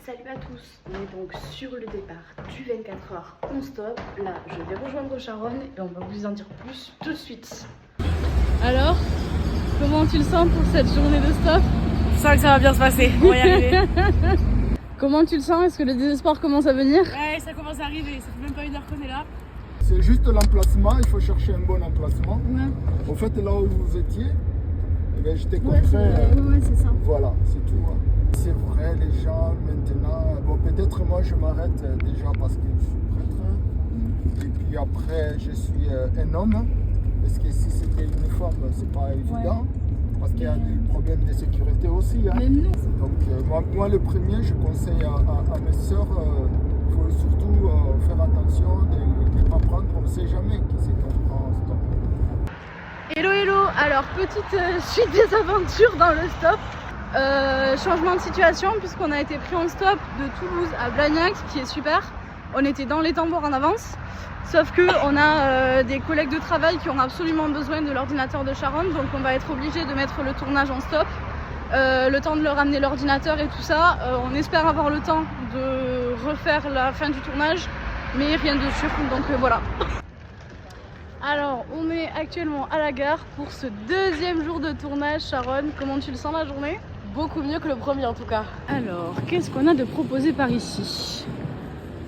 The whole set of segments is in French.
Salut à tous, on est donc sur le départ du 24 heures non-stop. Là, je vais rejoindre Sharon et on va vous en dire plus tout de suite. Alors, comment tu le sens pour cette journée de stop? Je sens que ça va bien se passer, on va y arriver. Comment tu le sens? Est-ce que le désespoir commence à venir? Ouais, ça commence à arriver, ça fait même pas une heure qu'on est là. C'est juste l'emplacement, il faut chercher un bon emplacement. Ouais. Au fait, là où vous étiez, eh bien, j'étais Ouais, contraint. c'est ça. Voilà, c'est tout. Hein. C'est vrai, les gens maintenant. Bon, peut-être moi je m'arrête déjà parce que je suis prêtre. Et puis après, je suis un homme. Parce que si c'était une femme, c'est pas évident. Parce qu'il y a des problèmes de sécurité aussi. Hein. Même nous. Donc, moi, le premier, je conseille à mes sœurs, il faut surtout faire attention de ne pas prendre, on ne sait jamais qui c'est qu'on prend en stop. Hello hello, alors petite suite des aventures dans le stop. Changement de situation puisqu'on a été pris en stop de Toulouse à Blagnac, qui est super. On était dans les tambours en avance. Sauf que on a des collègues de travail qui ont absolument besoin de l'ordinateur de Sharon, donc on va être obligé de mettre le tournage en stop. Le temps de leur amener l'ordinateur et tout ça. On espère avoir le temps de refaire la fin du tournage, mais rien de sûr, donc voilà. Alors, on est actuellement à la gare pour ce deuxième jour de tournage. Sharon, comment tu le sens la journée? Beaucoup mieux que le premier en tout cas. Alors, qu'est-ce qu'on a de proposé par ici?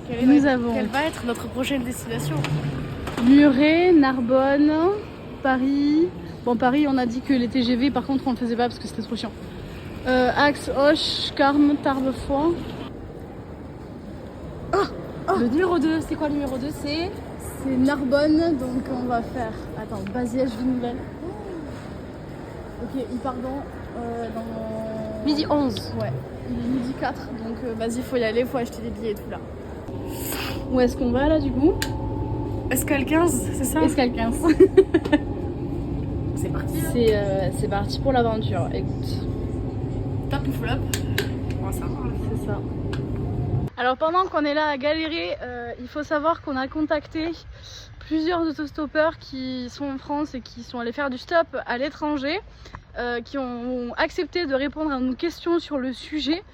Quelle va être notre prochaine destination? Muret, Narbonne, Paris. Bon, Paris, on a dit que les TGV, par contre, on le faisait pas parce que c'était trop chiant. Axe, Auch, Carme, Tarbes-Foix. Le numéro 2, c'est quoi le numéro 2? C'est Narbonne, donc on va faire. Attends, Baziège, Ville-Nouvelle. Ok, il part dans. midi 11. Ouais, il est midi 4, donc vas-y, faut y aller, faut acheter des billets et tout là. Où est-ce qu'on va là du coup? Escale 15, c'est ça? Escale 15. C'est parti. C'est parti pour l'aventure, écoute. Top ou flop? On va savoir. C'est ça. Alors pendant qu'on est là à galérer, il faut savoir qu'on a contacté plusieurs autostoppeurs qui sont en France et qui sont allés faire du stop à l'étranger, qui ont accepté de répondre à nos questions sur le sujet.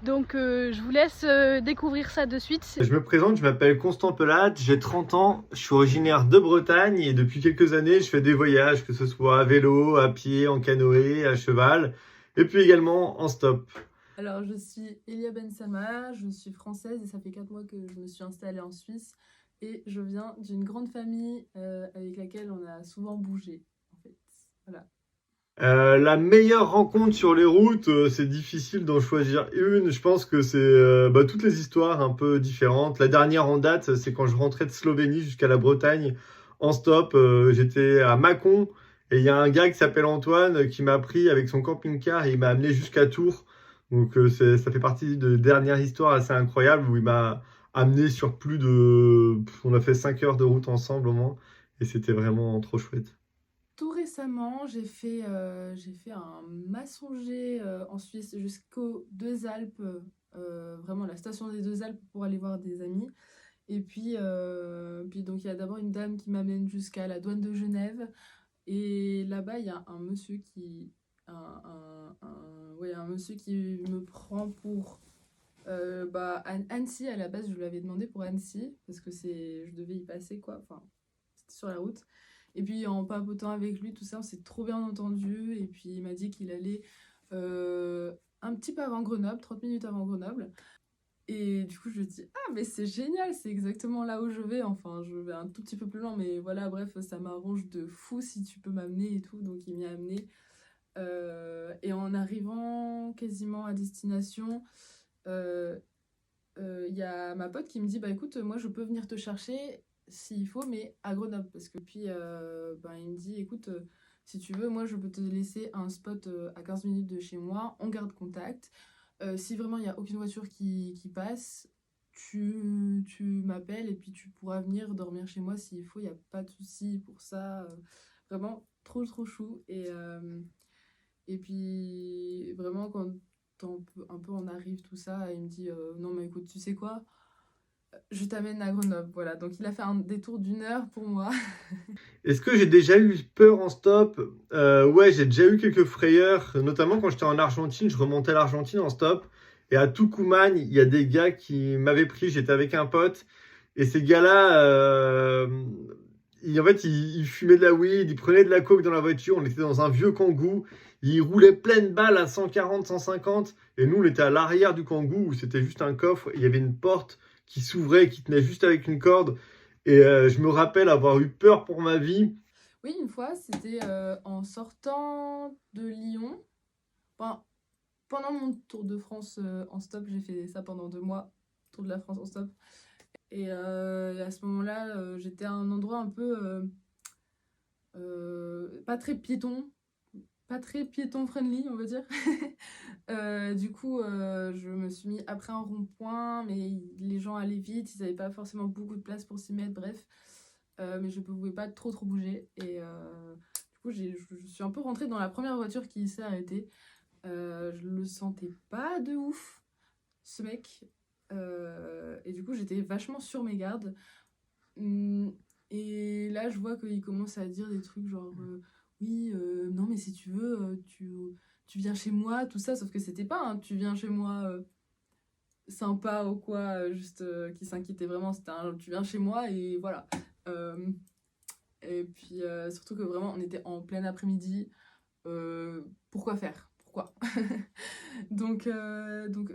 Donc je vous laisse découvrir ça de suite. Je me présente, je m'appelle Constant Pelade, j'ai 30 ans, je suis originaire de Bretagne et depuis quelques années je fais des voyages, que ce soit à vélo, à pied, en canoë, à cheval et puis également en stop. Alors, je suis Elia Bensama, je suis française et ça fait 4 mois que je me suis installée en Suisse et je viens d'une grande famille avec laquelle on a souvent bougé, en fait. Voilà. La meilleure rencontre sur les routes, c'est difficile d'en choisir une. Je pense que c'est toutes les histoires un peu différentes. La dernière en date, c'est quand je rentrais de Slovénie jusqu'à la Bretagne en stop. J'étais à Mâcon et il y a un gars qui s'appelle Antoine qui m'a pris avec son camping-car et il m'a amené jusqu'à Tours. Donc ça fait partie de dernières histoires assez incroyables où il m'a amené sur plus de... On a fait 5 heures de route ensemble au moins et c'était vraiment trop chouette. Tout récemment, j'ai fait un massonger en Suisse jusqu'aux Deux Alpes, vraiment la station des Deux Alpes pour aller voir des amis. Et puis donc il y a d'abord une dame qui m'amène jusqu'à la douane de Genève. Et là-bas, il y a un monsieur qui... un monsieur qui me prend pour Annecy. À la base, je lui avais demandé pour Annecy parce que je devais y passer quoi, enfin c'était sur la route. Et puis en papotant avec lui, tout ça, on s'est trop bien entendu. Et puis il m'a dit qu'il allait un petit peu avant Grenoble, 30 minutes avant Grenoble. Et du coup je lui dis ah mais c'est génial, c'est exactement là où je vais. Enfin je vais un tout petit peu plus loin, mais voilà, bref, ça m'arrange de fou si tu peux m'amener et tout. Donc il m'y a amené. Et en arrivant quasiment à destination, y a ma pote qui me dit bah écoute, moi je peux venir te chercher s'il faut, mais à Grenoble. Parce que puis il me dit écoute, si tu veux, moi je peux te laisser un spot à 15 minutes de chez moi, on garde contact. Si vraiment il n'y a aucune voiture qui passe, tu m'appelles et puis tu pourras venir dormir chez moi s'il faut, il n'y a pas de souci pour ça. Vraiment trop chou. Et puis vraiment quand un peu on arrive tout ça, il me dit non mais écoute, tu sais quoi, je t'amène à Grenoble. Voilà, donc il a fait un détour d'1 heure pour moi. Est-ce que j'ai déjà eu peur en stop? Ouais, j'ai déjà eu quelques frayeurs, notamment quand j'étais en Argentine, je remontais l'Argentine en stop Et à Tucumán, il y a des gars qui m'avaient pris, j'étais avec un pote, et ces gars-là, en fait, ils fumaient de la weed, ils prenaient de la coke dans la voiture, on était dans un vieux Kangoo, ils roulaient pleine balle à 140, 150, et nous, on était à l'arrière du Kangoo, où c'était juste un coffre, il y avait une porte qui s'ouvrait, qui tenait juste avec une corde, et je me rappelle avoir eu peur pour ma vie. Oui, une fois, c'était en sortant de Lyon. Enfin, pendant mon tour de France en stop, j'ai fait ça pendant 2 mois, tour de la France en stop. Et à ce moment-là, j'étais à un endroit un peu pas très piéton friendly, on va dire. Du coup, je me suis mis après un rond-point, mais les gens allaient vite, ils n'avaient pas forcément beaucoup de place pour s'y mettre, bref. Mais je ne pouvais pas trop bouger. Et du coup, je suis un peu rentrée dans la première voiture qui s'est arrêtée. Je le sentais pas de ouf, ce mec. Et du coup, j'étais vachement sur mes gardes. Et là, je vois qu'il commence à dire des trucs genre oui, non, mais si tu veux, tu viens chez moi, tout ça. Sauf que c'était pas un tu viens chez moi sympa ou quoi, juste qui s'inquiétait vraiment. C'était un tu viens chez moi et voilà. Et puis surtout que vraiment, on était en plein après-midi. Pourquoi faire? Pourquoi? donc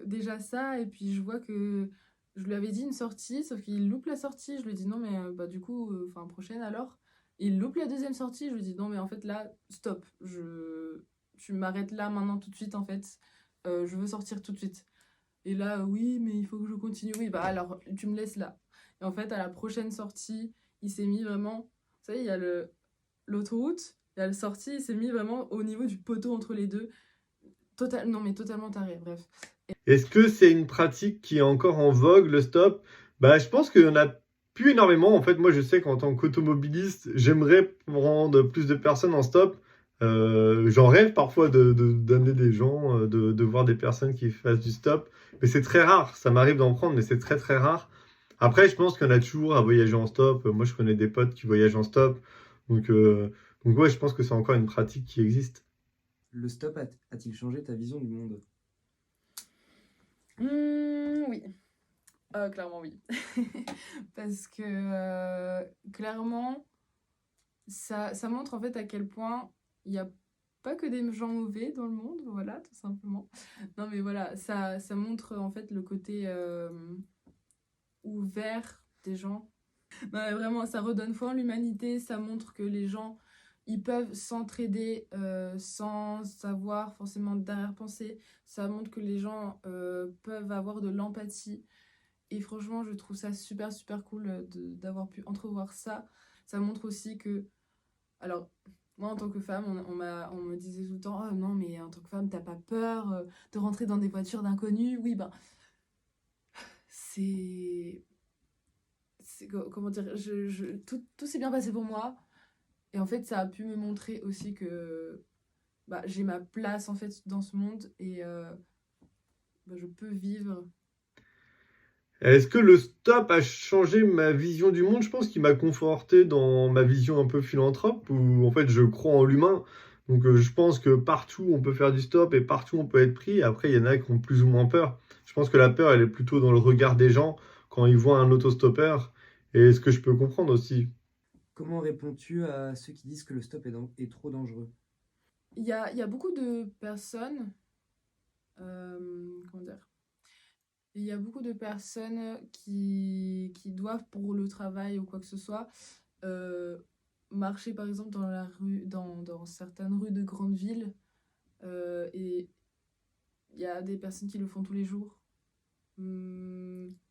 déjà ça, et puis je vois que je lui avais dit une sortie, sauf qu'il loupe la sortie. Je lui dis non, mais bah du coup, prochaine alors. Il loupe la deuxième sortie. Je lui dis non, mais en fait là, stop. Tu m'arrêtes là maintenant tout de suite en fait. Je veux sortir tout de suite. Et là, oui, mais il faut que je continue. Oui, bah alors tu me laisses là. Et en fait, à la prochaine sortie, il s'est mis vraiment. Vous savez, il y a l'autoroute, il y a le sortie, il s'est mis vraiment au niveau du poteau entre les deux. Non, mais totalement taré, bref. Est-ce que c'est une pratique qui est encore en vogue, le stop? Bah, je pense qu'il y en a plus énormément. En fait, moi, je sais qu'en tant qu'automobiliste, j'aimerais prendre plus de personnes en stop. J'en rêve parfois d'amener des gens, de voir des personnes qui fassent du stop. Mais c'est très rare. Ça m'arrive d'en prendre, mais c'est très, très rare. Après, je pense qu'il y en a toujours à voyager en stop. Moi, je connais des potes qui voyagent en stop. Donc ouais, je pense que c'est encore une pratique qui existe. Le stop a-t-il changé ta vision du monde? Oui. Clairement oui. Parce que clairement, ça montre en fait à quel point il n'y a pas que des gens mauvais dans le monde, voilà, tout simplement. Non mais voilà, ça montre en fait le côté ouvert des gens. Non, mais vraiment, ça redonne foi en l'humanité, ça montre que les gens, ils peuvent s'entraider sans avoir forcément d'arrière-pensée. Ça montre que les gens peuvent avoir de l'empathie. Et franchement, je trouve ça super, super cool d'avoir pu entrevoir ça. Ça montre aussi que... Alors, moi, en tant que femme, on me disait tout le temps « Oh non, mais en tant que femme, t'as pas peur de rentrer dans des voitures d'inconnus ?» Oui, ben... Comment dire, tout s'est bien passé pour moi. Et en fait, ça a pu me montrer aussi que j'ai ma place en fait dans ce monde et je peux vivre. Est-ce que le stop a changé ma vision du monde? Je pense qu'il m'a conforté dans ma vision un peu philanthrope, où en fait je crois en l'humain. Donc je pense que partout on peut faire du stop et partout on peut être pris. Après, il y en a qui ont plus ou moins peur. Je pense que la peur, elle est plutôt dans le regard des gens quand ils voient un autostoppeur. Et ce que je peux comprendre aussi. Comment réponds-tu à ceux qui disent que le stop est trop dangereux? Il y a beaucoup de personnes, comment dire, il y a beaucoup de personnes qui doivent pour le travail ou quoi que ce soit marcher par exemple dans la rue, dans certaines rues de grandes villes et il y a des personnes qui le font tous les jours.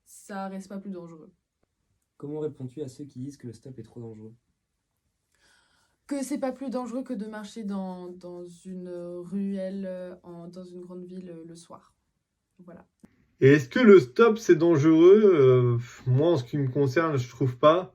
Ça reste pas plus dangereux. Comment réponds-tu à ceux qui disent que le stop est trop dangereux? Que c'est pas plus dangereux que de marcher dans une ruelle, dans une grande ville le soir. Voilà. Et est-ce que le stop c'est dangereux? Moi, en ce qui me concerne, je trouve pas.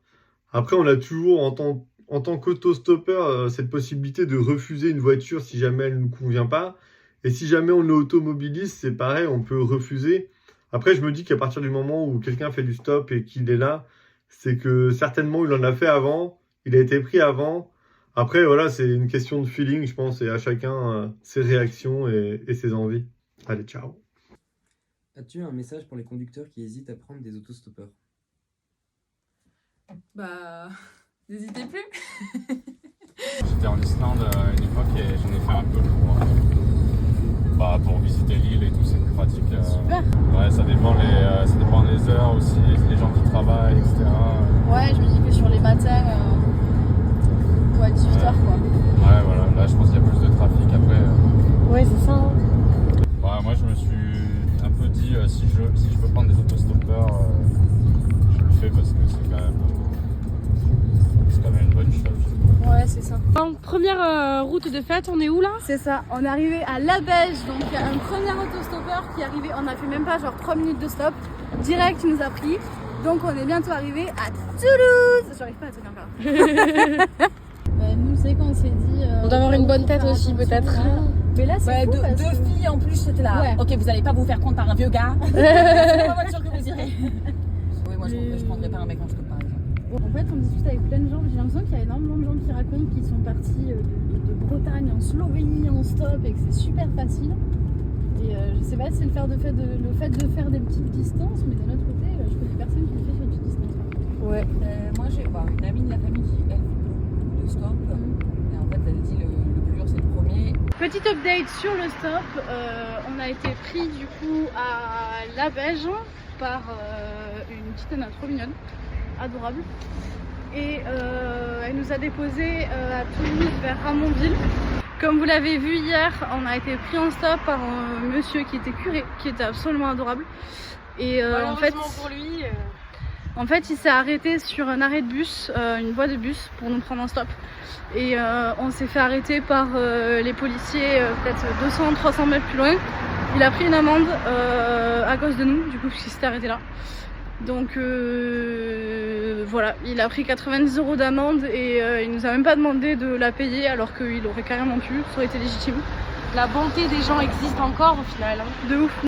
Après, on a toujours en tant qu'autostoppeur cette possibilité de refuser une voiture si jamais elle ne nous convient pas. Et si jamais on est automobiliste, c'est pareil, on peut refuser. Après, je me dis qu'à partir du moment où quelqu'un fait du stop et qu'il est là, c'est que certainement il en a fait avant, il a été pris avant. Après, voilà, c'est une question de feeling, je pense, et à chacun ses réactions et ses envies. Allez, ciao. As-tu un message pour les conducteurs qui hésitent à prendre des autostoppeurs? Bah, n'hésitez plus. J'étais en Islande à une époque et j'en ai fait un peu pour visiter l'île et tout, c'est plus pratique. Super. Ouais, ça dépend des heures aussi, les gens qui travaillent, etc. Ouais, je me dis que sur les matins, à 18h quoi. Ouais, voilà, là je pense qu'il y a plus de trafic après. Ouais, c'est ça. Hein. Ouais, moi je me suis un peu dit si je peux prendre des autostoppeurs, je le fais parce que c'est quand même une bonne chose. Ouais, c'est ça. En première route de fête, on est où là? C'est ça, on est arrivé à La Beige, donc il y a un premier autostoppeur qui est arrivé, on a fait même pas genre 3 minutes de stop, direct il nous a pris, donc on est bientôt arrivé à Toulouse. J'arrive pas à tenir encore. Nous c'est quand on s'est dit... On doit avoir une bonne tête aussi peut-être. Mais là c'est fou parce deux que... filles en plus, c'était là. Ouais. Ok, vous allez pas vous faire prendre par un vieux gars. C'est pas voiture que vous irez. Oui, moi je prendrais pas un mec en stop par exemple. En fait, on discute avec plein de gens. J'ai l'impression qu'il y a énormément de gens qui racontent qu'ils sont partis de Bretagne en Slovénie en stop et que c'est super facile. Et je sais pas si c'est le fait de faire des petites distances, mais d'un autre côté, je connais personne qui le fait sur des petites distances. Ouais. Moi j'ai une amie de la famille qui elle fait beaucoup de stop. Et en fait, elle dit le plus dur c'est le premier. Petit update sur le stop. On a été pris du coup à La Beige par une petite nana trop mignonne. Adorable, et elle nous a déposé à Toulouse vers Ramonville. Comme vous l'avez vu hier, on a été pris en stop par un monsieur qui était curé, qui était absolument adorable, et en fait pour lui, il s'est arrêté sur un arrêt de bus, une voie de bus pour nous prendre en stop, et on s'est fait arrêter par les policiers peut-être 200-300 mètres plus loin. Il a pris une amende à cause de nous, du coup, puisqu'il s'était arrêté là. Donc voilà, il a pris 90 € d'amende et il nous a même pas demandé de la payer alors qu'il aurait carrément pu, ça aurait été légitime. la bonté des gens existe encore au final. Hein. De ouf.